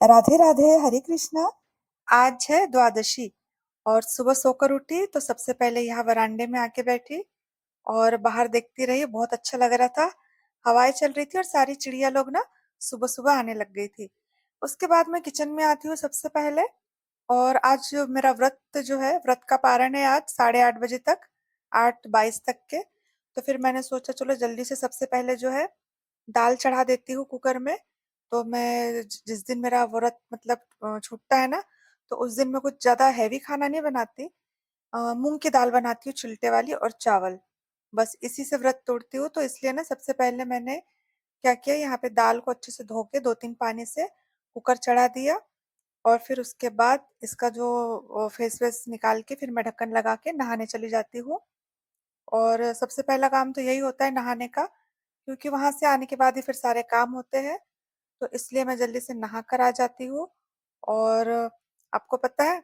राधे राधे, हरे कृष्णा। आज है द्वादशी और सुबह सोकर उठी तो सबसे पहले यहाँ वरांडे में आके बैठी और बाहर देखती रही। बहुत अच्छा लग रहा था। हवाएं चल रही थी और सारी चिड़िया लोग ना सुबह सुबह आने लग गई थी। उसके बाद मैं किचन में आती हूँ सबसे पहले। और आज जो मेरा व्रत जो है, व्रत का पारण है आज 8:30 बजे तक, 8:22 तक के। तो फिर मैंने सोचा चलो जल्दी से सबसे पहले जो है दाल चढ़ा देती हूँ कुकर में। तो मैं जिस दिन मेरा व्रत मतलब छूटता है ना, तो उस दिन मैं कुछ ज्यादा हैवी खाना नहीं बनाती। मूंग की दाल बनाती हूँ छिलटे वाली, और चावल। बस इसी से व्रत तोड़ती हूँ। तो इसलिए ना सबसे पहले मैंने क्या किया, यहाँ पे दाल को अच्छे से धो के 2-3 पानी से कुकर चढ़ा दिया। और फिर उसके बाद इसका जो फेस वेस निकाल के फिर मैं ढक्कन लगा के नहाने चली जाती हूँ। और सबसे पहला काम तो यही होता है नहाने का, क्योंकि वहां से आने के बाद ही फिर सारे काम होते हैं। तो इसलिए मैं जल्दी से नहा कर आ जाती हूँ। और आपको पता है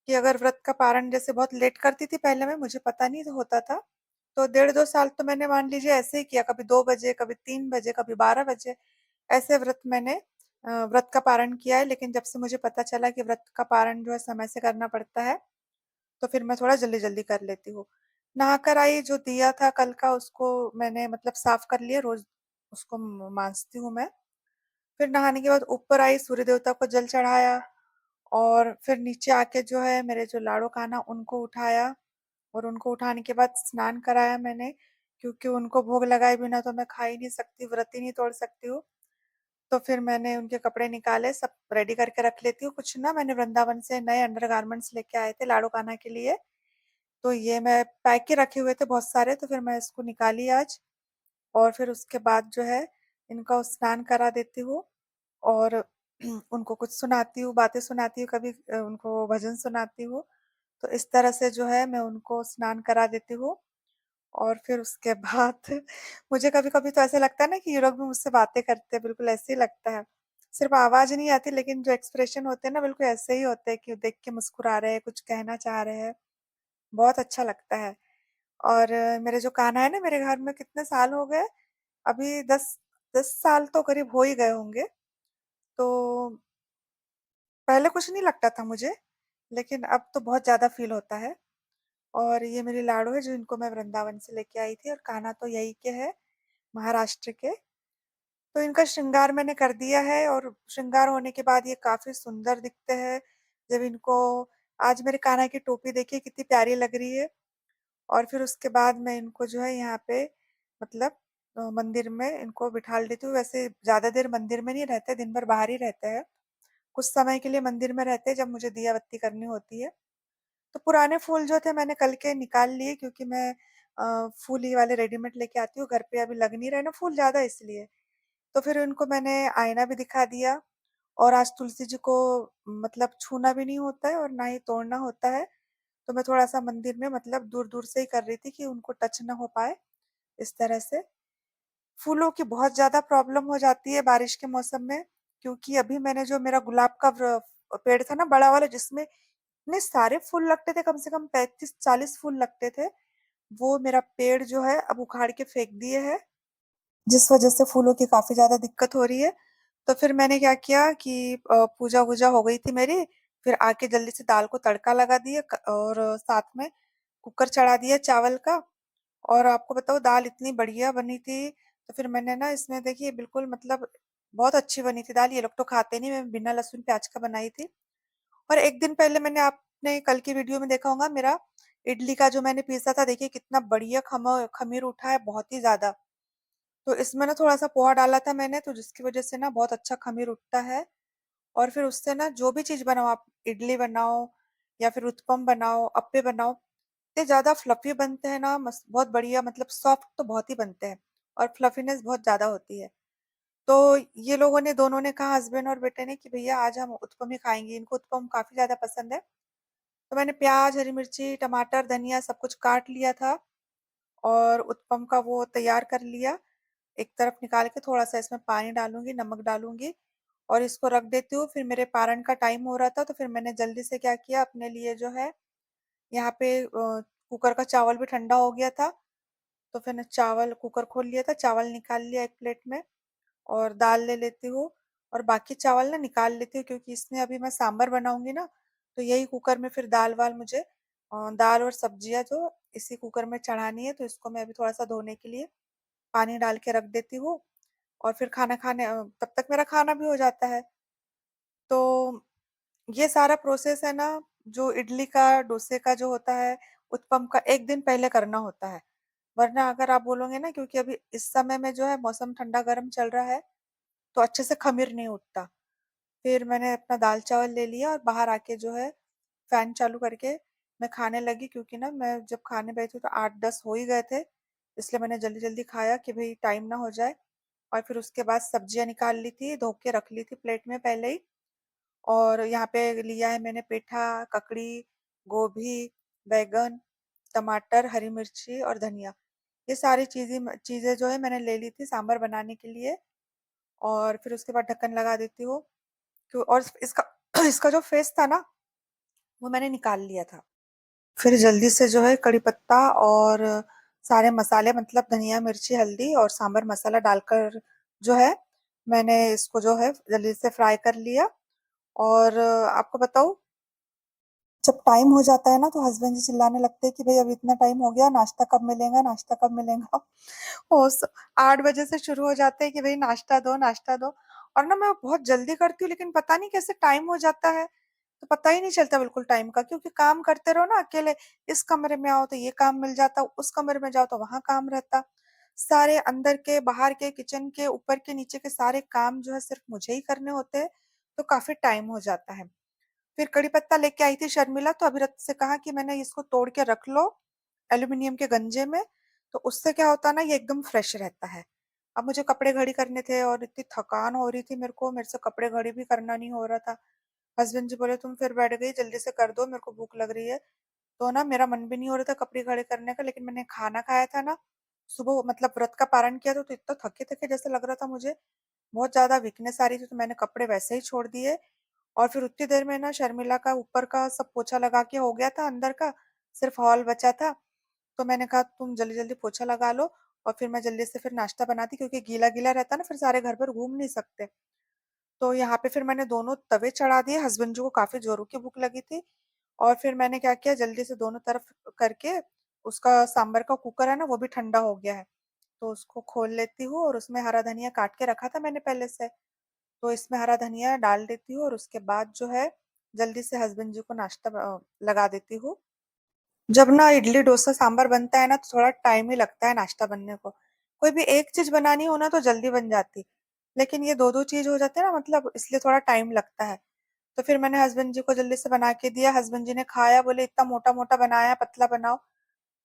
कि अगर व्रत का पारण जैसे बहुत लेट करती थी पहले मैं, मुझे पता नहीं होता था। तो 1.5-2 साल तो मैंने मान लीजिए ऐसे ही किया, कभी 2 बजे, कभी 3 बजे, कभी 12 बजे। ऐसे व्रत मैंने व्रत का पारण किया है। लेकिन जब से मुझे पता चला कि व्रत का पारण जो है समय से करना पड़ता है, तो फिर मैं थोड़ा जल्दी जल्दी कर लेती हूँ। नहाकर आई, जो दिया था कल का उसको मैंने मतलब साफ कर लिया। रोज उसको मांजती हूँ मैं। फिर नहाने के बाद ऊपर आई, सूर्य देवता को जल चढ़ाया। और फिर नीचे आके जो है मेरे जो लाड़ो कान्हा उनको उठाया। और उनको उठाने के बाद स्नान कराया मैंने, क्योंकि उनको भोग लगाए बिना तो मैं खा ही नहीं सकती, व्रत ही नहीं तोड़ सकती हूँ। तो फिर मैंने उनके कपड़े निकाले, सब रेडी करके रख लेती हूँ। कुछ ना मैंने वृंदावन से नए अंडरगारमेंट्स लेके आए थे लाड़ो कान्हा के लिए। तो ये मैं पैक के रखे हुए थे बहुत सारे, तो फिर मैं इसको निकाली आज। और फिर उसके बाद जो है इनका स्नान करा देती हूँ। और उनको कुछ सुनाती हूँ, बातें सुनाती हूँ, कभी उनको भजन सुनाती हूँ। तो इस तरह से जो है मैं उनको स्नान करा देती हूँ। और फिर उसके बाद मुझे कभी-कभी तो ऐसा लगता है ना कि ये लोग भी मुझसे बातें करते हैं, बिल्कुल ऐसे ही लगता है। सिर्फ आवाज़ नहीं आती, लेकिन जो एक्सप्रेशन होते हैं ना बिल्कुल ऐसे ही होते हैं कि देख के मुस्कुरा रहे हैं, कुछ कहना चाह रहे हैं। बहुत अच्छा लगता है। और मेरे जो कान्हा है ना, मेरे घर में कितने साल हो गए, अभी 10 साल तो करीब हो ही गए होंगे। तो पहले कुछ नहीं लगता था मुझे, लेकिन अब तो बहुत ज़्यादा फ़ील होता है। और ये मेरी लाडो है जो इनको मैं वृंदावन से लेके आई थी, और कान्हा तो यहीं के हैं, महाराष्ट्र के। तो इनका श्रृंगार मैंने कर दिया है, और श्रृंगार होने के बाद ये काफ़ी सुंदर दिखते हैं। जब इनको आज मेरे कान्हा की टोपी देखिए कितनी प्यारी लग रही है। और फिर उसके बाद मैं इनको जो है यहाँ पे मतलब मंदिर में इनको बिठा देती हूँ। वैसे ज़्यादा देर मंदिर में नहीं रहते, दिन भर बाहर ही रहते हैं। कुछ समय के लिए मंदिर में रहते हैं जब मुझे दिया बत्ती करनी होती है। तो पुराने फूल जो थे मैंने कल के निकाल लिए, क्योंकि मैं फूल ही वाले रेडीमेड लेके आती हूँ, घर पे अभी लग नहीं रहे ना फूल ज़्यादा, इसलिए। तो फिर उनको मैंने आईना भी दिखा दिया। और आज तुलसी जी को मतलब छूना भी नहीं होता है और ना ही तोड़ना होता है। तो मैं थोड़ा-सा मंदिर में मतलब दूर-दूर से ही कर रही थी कि उनको टच ना हो पाए, इस तरह से। फूलों की बहुत ज़्यादा प्रॉब्लम हो जाती है बारिश के मौसम में, क्योंकि अभी मैंने जो मेरा गुलाब का पेड़ था ना बड़ा वाला, जिसमें इतने सारे फूल लगते थे, कम से कम 35-40 फूल लगते थे, वो मेरा पेड़ जो है अब उखाड़ के फेंक दिए है, जिस वजह से फूलों की काफ़ी ज़्यादा दिक्कत हो रही है। तो फिर मैंने क्या किया कि पूजा-वूजा हो गई थी मेरी, फिर आके जल्दी से दाल को तड़का लगा दिया और साथ में कुकर चढ़ा दिया चावल का। और आपको बताऊँ दाल इतनी बढ़िया बनी थी, तो फिर मैंने ना इसमें देखिए बिल्कुल मतलब बहुत अच्छी बनी थी दाल। ये लोग तो खाते नहीं, मैं बिना लहसुन प्याज का बनाई थी। और एक दिन पहले मैंने आपने कल की वीडियो में देखा होगा मेरा इडली का जो मैंने पीसा था, देखिए कितना बढ़िया खमीर उठा है, बहुत ही ज़्यादा। तो इसमें ना थोड़ा-सा पोहा डाला था मैंने, तो जिसकी वजह से ना बहुत अच्छा खमीर उठता है। और फिर उससे ना जो भी चीज़ बनाओ आप, इडली बनाओ या फिर उत्पम बनाओ, अप्पे बनाओ, इतने ज़्यादा फ्लफी बनते हैं ना, बहुत बढ़िया, मतलब सॉफ्ट तो बहुत ही बनते हैं और फ्लफीनेस बहुत ज़्यादा होती है। तो ये लोगों ने, दोनों ने कहा, हस्बैंड और बेटे ने, कि भैया आज हम उत्पम ही खाएंगे। इनको उत्पम काफी ज्यादा पसंद है। तो मैंने प्याज, हरी मिर्ची, टमाटर, धनिया सब कुछ काट लिया था और उत्पम का वो तैयार कर लिया। एक तरफ निकाल के थोड़ा सा इसमें पानी डालूंगी, नमक डालूंगी और इसको रख देती हूँ। फिर मेरे पारण का टाइम हो रहा था, तो फिर मैंने जल्दी से क्या किया, अपने लिए जो है यहाँ पे कुकर का चावल भी ठंडा हो गया था। तो फिर चावल, कुकर खोल लिया था, चावल निकाल लिया एक प्लेट में और दाल ले लेती हूँ। और बाकी चावल ना निकाल लेती हूँ, क्योंकि इसमें अभी मैं सांभर बनाऊंगी ना, तो यही कुकर में फिर दाल वाल मुझे दाल और सब्जियां जो इसी कुकर में चढ़ानी है, तो इसको मैं अभी थोड़ा सा धोने के लिए पानी डाल के रख देती हूँ। और फिर तब तक मेरा खाना भी हो जाता है। तो ये सारा प्रोसेस है ना, जो इडली का, डोसे का जो होता है, उत्पम का, एक दिन पहले करना होता है। वरना अगर आप बोलोगे ना, क्योंकि अभी इस समय में जो है मौसम ठंडा गर्म चल रहा है, तो अच्छे से खमीर नहीं उठता। फिर मैंने अपना दाल चावल ले लिया और बाहर आके जो है फैन चालू करके मैं खाने लगी, क्योंकि ना मैं जब खाने बैठी तो 8-10 हो ही गए थे। इसलिए मैंने जल्दी जल्दी खाया कि भाई टाइम ना हो जाए। और फिर उसके बाद सब्जियां निकाल ली थी, धो के रख ली थी प्लेट में पहले ही। और यहाँ पे लिया है मैंने पेठा, ककड़ी, गोभी, बैगन, टमाटर, हरी मिर्ची और धनिया। ये सारी चीजें जो है मैंने ले ली थी सांभर बनाने के लिए। और फिर उसके बाद ढक्कन लगा देती हूँ। और इसका इसका जो फेस था ना, वो मैंने निकाल लिया था। फिर जल्दी से जो है कड़ी पत्ता और सारे मसाले, मतलब धनिया, मिर्ची, हल्दी और सांभर मसाला डालकर जो है मैंने इसको जो है जल्दी से फ्राई कर लिया। और आपको बताऊं, जब टाइम हो जाता है ना, तो हस्बैंड जी चिल्लाने लगते हैं कि भाई अभी इतना टाइम हो गया, नाश्ता कब मिलेगा, नाश्ता कब मिलेगा। और 8 बजे से शुरू हो जाते हैं कि भाई नाश्ता दो, नाश्ता दो। और ना मैं बहुत जल्दी करती हूँ, लेकिन पता नहीं कैसे टाइम हो जाता है, तो पता ही नहीं चलता बिल्कुल टाइम का, क्योंकि काम करते रहो ना अकेले। इस कमरे में आओ तो ये काम मिल जाता, उस कमरे में जाओ तो वहां काम रहता। सारे अंदर के, बाहर के, किचन के, ऊपर के, नीचे के सारे काम जो है सिर्फ मुझे ही करने होते हैं। तो काफी टाइम हो जाता है। फिर कड़ी पत्ता लेके आई थी शर्मिला, तो अभिरत से कहा कि मैंने इसको तोड़ के रख लो एल्यूमिनियम के गंजे में, तो उससे क्या होता है ना, ये एकदम फ्रेश रहता है। अब मुझे कपड़े घड़ी करने थे और इतनी थकान हो रही थी मेरे को, मेरे से कपड़े घड़ी भी करना नहीं हो रहा था। हस्बैंड जी बोले तुम फिर बैठ गई, जल्दी से कर दो, मेरे को भूख लग रही है। तो ना मेरा मन भी नहीं हो रहा था कपड़े घड़ी करने का, लेकिन मैंने खाना खाया था ना सुबह, मतलब व्रत का पारण किया था, तो इतना थके थके जैसे लग रहा था मुझे, बहुत ज्यादा वीकनेस आ रही थी, तो मैंने कपड़े वैसे ही छोड़ दिए। और फिर उतनी देर में ना शर्मिला का ऊपर का सब पोछा लगा के हो गया था, अंदर का सिर्फ हॉल बचा था। तो मैंने कहा तुम जल्दी जल्दी पोछा लगा लो, और फिर मैं जल्दी से फिर नाश्ता बनाती, क्योंकि गीला गीला रहता ना, फिर सारे घर पर घूम नहीं सकते। तो यहाँ पे फिर मैंने दोनों तवे चढ़ा दिए, हस्बैंड जी को काफी जोरों की भूख लगी थी। और फिर मैंने क्या किया, जल्दी से दोनों तरफ करके उसका सांबर का कुकर है ना, वो भी ठंडा हो गया है, तो उसको खोल लेती हूँ। और उसमें हरा धनिया काट के रखा था मैंने पहले से, तो इसमें हरा धनिया डाल देती हूँ। और उसके बाद जो है जल्दी से हस्बैंड जी को नाश्ता लगा देती हूँ। जब ना इडली डोसा सांभर बनता है ना, तो थोड़ा टाइम ही लगता है नाश्ता बनने को। कोई भी एक चीज बनानी हो ना तो जल्दी बन जाती, लेकिन ये दो दो चीज हो जाती है ना, मतलब इसलिए थोड़ा टाइम लगता है। तो फिर मैंने हस्बैंड जी को जल्दी से बना के दिया, हस्बैंड जी ने खाया, बोले इतना मोटा मोटा बनाया, पतला बनाओ।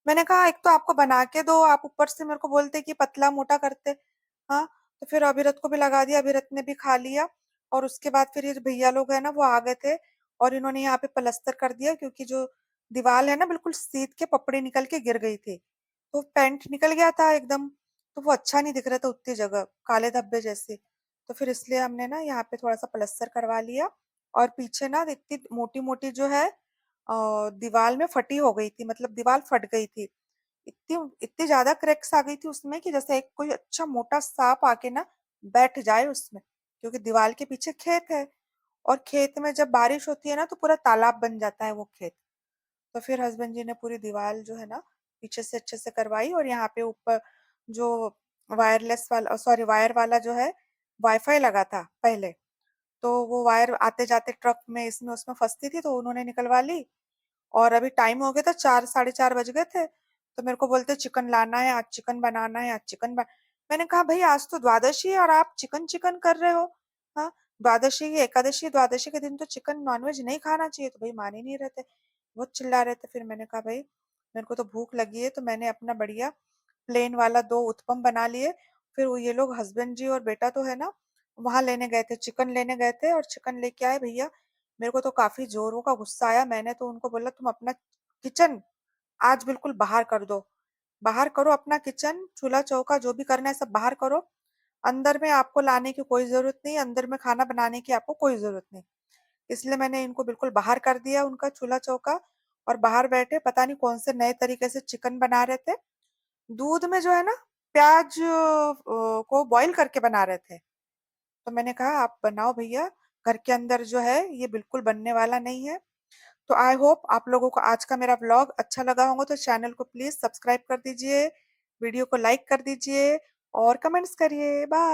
मैंने कहा एक तो आपको बना के दो, आप ऊपर से मेरे को बोलते कि पतला मोटा करते। हाँ। तो फिर अभिरत को भी लगा दिया, अभिरत ने भी खा लिया। और उसके बाद फिर ये जो भैया लोग हैं ना, वो आ गए थे, और इन्होंने यहाँ पे प्लास्टर कर दिया, क्योंकि जो दीवार है ना, बिल्कुल सीध के पपड़ी निकल के गिर गई थी, तो पेंट निकल गया था एकदम। तो वो अच्छा नहीं दिख रहा था उतनी जगह, काले धब्बे जैसे। तो फिर इसलिए हमने ना यहाँ पे थोड़ा सा प्लास्टर करवा लिया। और पीछे ना इतनी मोटी मोटी जो है दीवार में फटी हो गई थी, मतलब दीवार फट गई थी। इतनी इतनी ज्यादा क्रैक्स आ गई थी उसमें, कि जैसे एक कोई अच्छा मोटा सांप आके ना बैठ जाए उसमें, क्योंकि दीवार के पीछे खेत है। और खेत में जब बारिश होती है ना, तो पूरा तालाब बन जाता है वो खेत। तो फिर हस्बैंड जी ने पूरी दीवार जो है ना पीछे से अच्छे से करवाई। और यहाँ पे ऊपर जो वायरलेस वाला, सॉरी वायर वाला जो है, वाईफाई लगा था पहले, तो वो वायर आते जाते ट्रक में इसमें उसमें फंसती थी, तो उन्होंने निकलवा ली। और अभी टाइम हो गया था, 4 साढ़े 4 बज गए थे, तो मेरे को बोलते चिकन लाना है आज, चिकन बनाना है आज, मैंने कहा भाई आज तो द्वादशी है और आप चिकन चिकन कर रहे हो। हाँ। द्वादशी की एकादशी, द्वादशी के दिन तो चिकन नॉनवेज नहीं खाना चाहिए, तो भाई मान ही नहीं रहे थे, बहुत चिल्ला रहे थे। फिर मैंने कहा भाई मेरे को तो भूख लगी है, तो मैंने अपना बढ़िया प्लेन वाला 2 उत्पम बना लिए। फिर वो ये लोग हस्बैंड जी और बेटा तो है ना, वहां लेने गए थे, चिकन लेने गए थे, और चिकन लेके आए भैया। मेरे को तो काफी जोरों का गुस्सा आया, मैंने तो उनको बोला तुम अपना किचन आज बिल्कुल बाहर कर दो, बाहर करो अपना किचन, चूल्हा चौका जो भी करना है सब बाहर करो। अंदर में आपको लाने की कोई जरूरत नहीं, अंदर में खाना बनाने की आपको कोई जरूरत नहीं। इसलिए मैंने इनको बिल्कुल बाहर कर दिया उनका चूल्हा चौका। और बाहर बैठे पता नहीं कौन से नए तरीके से चिकन बना रहे थे, दूध में जो है ना प्याज को बॉईल करके बना रहे थे। तो मैंने कहा आप बनाओ भैया, घर के अंदर जो है ये बिल्कुल बनने वाला नहीं है। तो आई होप आप लोगों को आज का मेरा व्लॉग अच्छा लगा होगा, तो चैनल को प्लीज सब्सक्राइब कर दीजिए, वीडियो को लाइक कर दीजिए और कमेंट्स करिए। बाय।